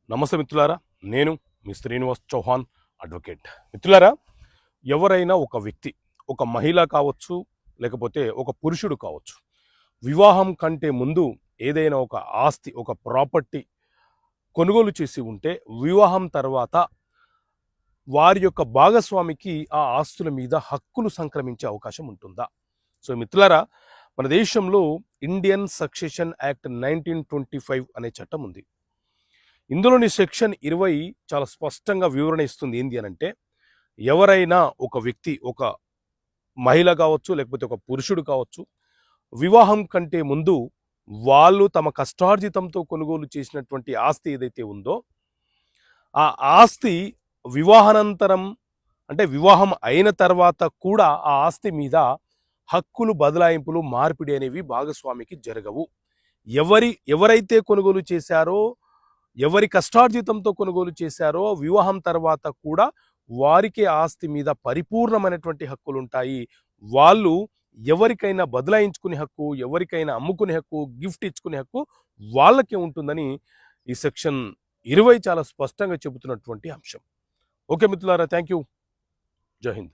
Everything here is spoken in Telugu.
నమస్తే మిత్రులారా, నేను మీ శ్రీనివాస్ చౌహాన్ అడ్వకేట్. మిత్రులారా, ఎవరైనా ఒక వ్యక్తి, ఒక మహిళ కావచ్చు, లేకపోతే ఒక పురుషుడు కావచ్చు, వివాహం కంటే ముందు ఏదైనా ఒక ఆస్తి, ఒక ప్రాపర్టీ కొనుగోలు చేసి ఉంటే వివాహం తర్వాత వారి యొక్క భాగస్వామికి ఆ ఆస్తుల మీద హక్కులు సంక్రమించే అవకాశం ఉంటుందా? సో మిత్రులారా, మన దేశంలో ఇండియన్ సక్సెషన్ యాక్ట్ 1925 అనే చట్టం ఉంది. ఇందులోని సెక్షన్ 20 చాలా స్పష్టంగా వివరణ ఇస్తుంది. ఏంది అనంటే, ఎవరైనా ఒక వ్యక్తి, ఒక మహిళ కావచ్చు, లేకపోతే ఒక పురుషుడు కావచ్చు, వివాహం కంటే ముందు వాళ్ళు తమ కష్టార్జితంతో కొనుగోలు చేసినటువంటి ఆస్తి ఏదైతే ఉందో, ఆ ఆస్తి వివాహానంతరం, అంటే వివాహం అయిన తర్వాత కూడా ఆ ఆస్తి మీద హక్కులు బదలాయింపులు, మార్పిడి అనేవి భాగస్వామికి జరగవు. ఎవరైతే కొనుగోలు చేశారో, ఎవరి కష్టార్జితంతో కొనుగోలు చేశారో, వివాహం తర్వాత కూడా వారికి ఆస్తి మీద పరిపూర్ణమైనటువంటి హక్కులు ఉంటాయి. వాళ్ళు ఎవరికైనా బదలాయించుకునే హక్కు, ఎవరికైనా అమ్ముకునే హక్కు, గిఫ్ట్ ఇచ్చుకునే హక్కు వాళ్ళకే ఉంటుందని ఈ సెక్షన్ 20 చాలా స్పష్టంగా చెబుతున్నటువంటి అంశం. ఓకే మిత్రులారా, థ్యాంక్ యూ. జై హింద్.